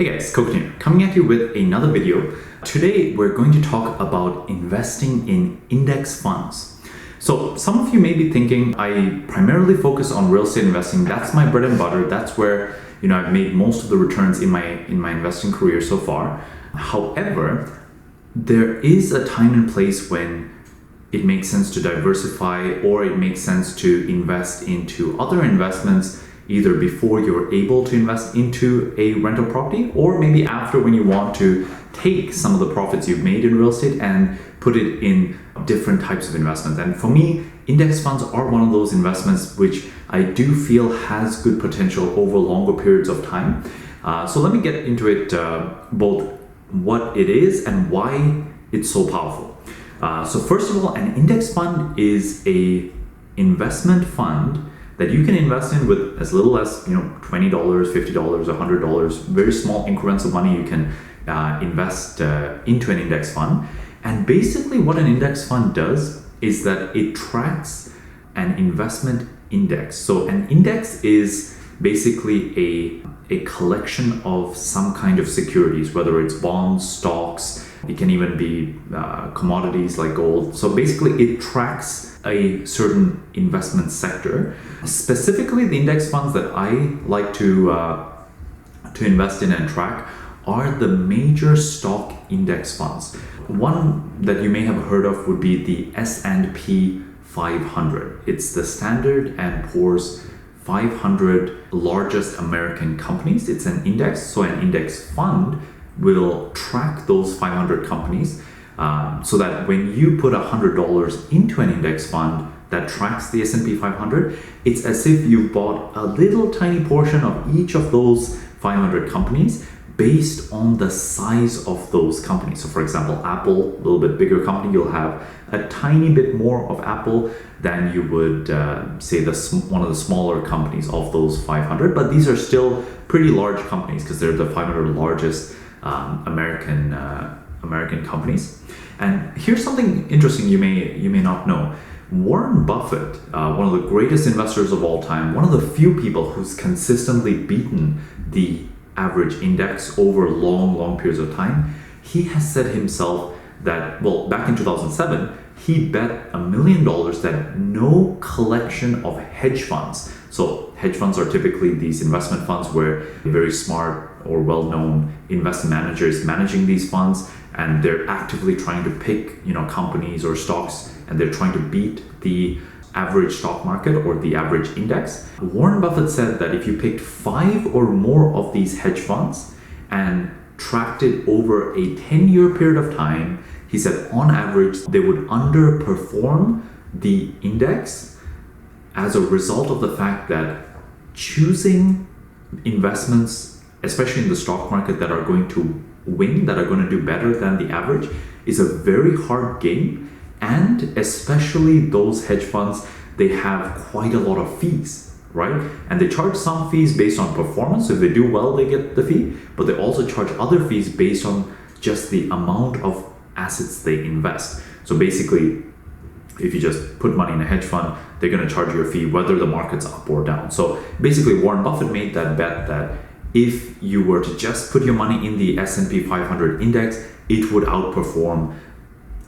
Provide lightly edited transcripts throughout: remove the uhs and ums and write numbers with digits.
Hey guys, Koukun here, coming at you with another video. Today we're going to talk about investing in index funds. So some of you may be thinking, I primarily focus on real estate investing. That's my bread and butter. That's where I've made most of the returns in my investing career so far. However, there is a time and place when it makes sense to diversify, or it makes sense to invest into other investments either before you're able to invest into a rental property, or maybe after, when you want to take some of the profits you've made in real estate and put it in different types of investments. And for me, index funds are one of those investments which I do feel has good potential over longer periods of time. So let me get into it, both what it is and why it's so powerful. So first of all, an index fund is a investment fund that you can invest in with as little as $20, $50, $100, very small increments of money you can invest into an index fund. And basically what an index fund does is that it tracks an investment index. So an index is basically a collection of some kind of securities, whether it's bonds, stocks, it can even be commodities like gold. So basically it tracks a certain investment sector. Specifically, the index funds that I like to invest in and track are the major stock index funds. One that you may have heard of would be the S&P 500. It's the Standard & Poor's 500 largest American companies. It's an index, so an index fund will track those 500 companies, so that when you put $100 into an index fund that tracks the S&P 500, it's as if you've bought a little tiny portion of each of those 500 companies based on the size of those companies. So for example, Apple, a little bit bigger company, you'll have a tiny bit more of Apple than you would say one of the smaller companies of those 500, but these are still pretty large companies because they're the 500 largest American companies. And here's something interesting you may not know. Warren Buffett, one of the greatest investors of all time, one of the few people who's consistently beaten the average index over long periods of time, he has said himself that, back in 2007, he bet $1 million that no collection of hedge funds, so hedge funds are typically these investment funds where very smart or well-known investment managers managing these funds, and they're actively trying to pick companies or stocks, and they're trying to beat the average stock market or the average index. Warren Buffett said that if you picked 5 or more of these hedge funds and tracked it over a 10-year period of time, he said on average they would underperform the index as a result of the fact that choosing investments, especially in the stock market, that are going to win, that are going to do better than the average, is a very hard game. And especially those hedge funds, they have quite a lot of fees, right? And they charge some fees based on performance. So if they do well, they get the fee, but they also charge other fees based on just the amount of assets they invest. So basically, if you just put money in a hedge fund, they're going to charge you a fee whether the market's up or down. So basically, Warren Buffett made that bet that if you were to just put your money in the S&P 500 index, it would outperform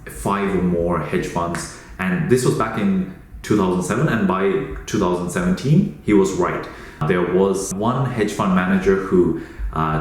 5 or more hedge funds. And this was back in 2007, and by 2017 he was right. There was one hedge fund manager who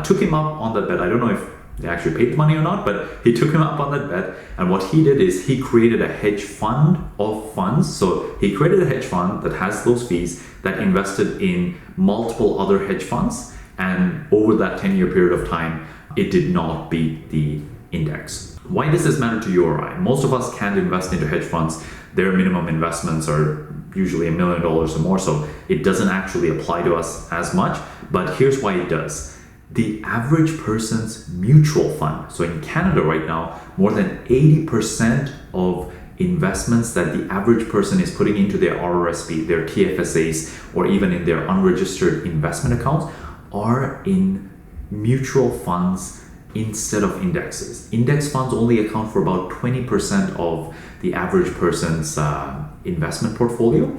took him up on that bet. I don't know if they actually paid the money or not, but he took him up on that bet. And what he did is he created a hedge fund of funds. So he created a hedge fund that has those fees, that invested in multiple other hedge funds, and over that 10-year period of time it did not beat the index. Why does this matter to you or I? Most of us can't invest into hedge funds. Their minimum investments are usually $1 million or more, so it doesn't actually apply to us as much. But here's why it does. The average person's mutual fund. So in Canada right now, more than 80% of investments that the average person is putting into their RRSP, their TFSAs, or even in their unregistered investment accounts are in mutual funds instead of indexes. Index funds only account for about 20% of the average person's investment portfolio,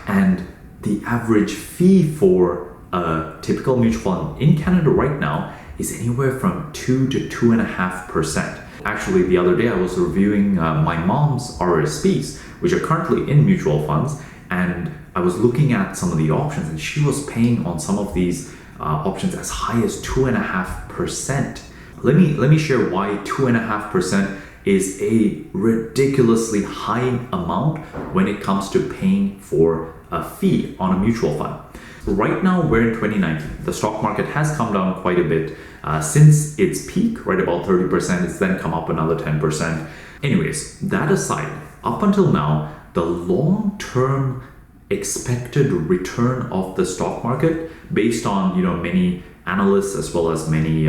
and the average fee for a typical mutual fund in Canada right now is anywhere from 2 to 2.5%. Actually, the other day I was reviewing my mom's RSPs, which are currently in mutual funds, and I was looking at some of the options, and she was paying on some of these options as high as 2.5%. Let me share why 2.5% is a ridiculously high amount when it comes to paying for a fee on a mutual fund. Right now, we're in 2019. The stock market has come down quite a bit since its peak, right about 30%. It's then come up another 10%. Anyways, that aside, up until now, the long-term expected return of the stock market, based on many analysts as well as many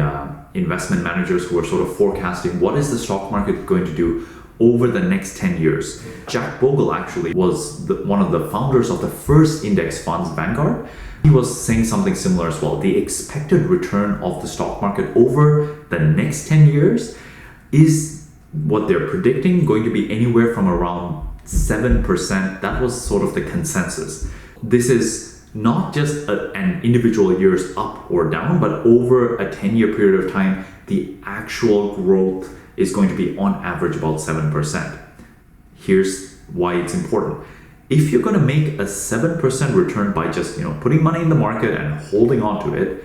investment managers who are sort of forecasting what is the stock market going to do over the next 10 years. Jack Bogle actually was one of the founders of the first index funds, Vanguard. He was saying something similar as well. The expected return of the stock market over the next 10 years is what they're predicting going to be anywhere from around 7%. That was sort of the consensus. This is not just an individual years up or down, but over a 10-year period of time, the actual growth is going to be on average about 7%. Here's why it's important. If you're going to make a 7% return by just putting money in the market and holding on to it,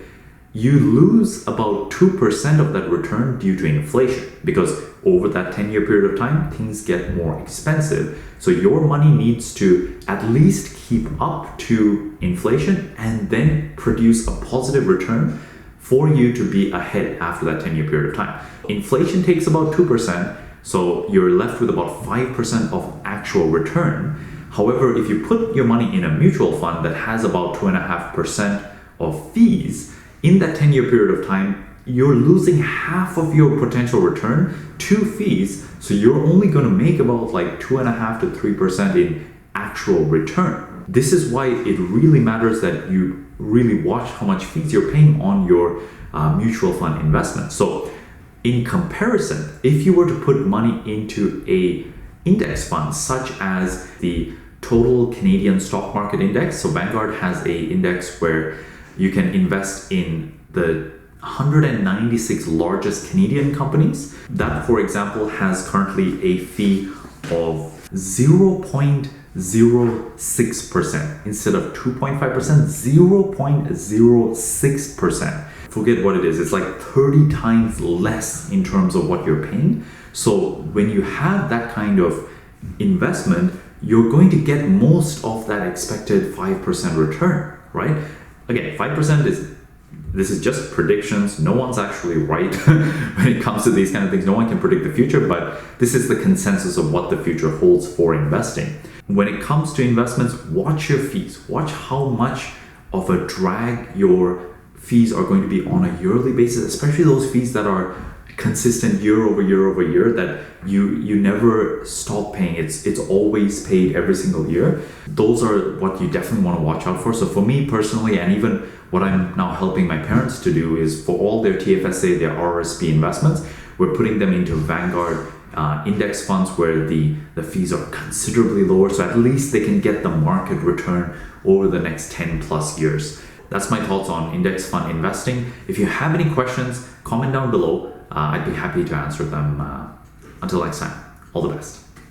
you lose about 2% of that return due to inflation, because over that 10-year period of time, things get more expensive. So your money needs to at least keep up to inflation and then produce a positive return for you to be ahead after that 10-year period of time. Inflation takes about 2%, so you're left with about 5% of actual return. However, if you put your money in a mutual fund that has about 2.5% of fees, in that 10-year period of time, you're losing half of your potential return to fees. So you're only going to make about like 2.5 to 3% in actual return. This is why it really matters that you really watch how much fees you're paying on your mutual fund investment. So in comparison, if you were to put money into a index fund such as the Total Canadian Stock Market Index, so Vanguard has a index where you can invest in the 196 largest Canadian companies. That, for example, has currently a fee of 0.06% instead of 2.5%, 0.06%. Forget what it is. It's like 30 times less in terms of what you're paying. So when you have that kind of investment, you're going to get most of that expected 5% return, right? Again, 5% this is just predictions. No one's actually right when it comes to these kind of things. No one can predict the future, but this is the consensus of what the future holds for investing. When it comes to investments, watch your fees. Watch how much of a drag your fees are going to be on a yearly basis, especially those fees that are consistent year over year over year, that you never stop paying. It's always paid every single year. Those are what you definitely want to watch out for. So for me personally, and even what I'm now helping my parents to do, is for all their TFSA, their RSP investments, we're putting them into Vanguard index funds where the fees are considerably lower, so at least they can get the market return over the next 10 plus years. That's my thoughts on index fund investing. If you have any questions, comment down below. I'd be happy to answer them. Until next time, all the best.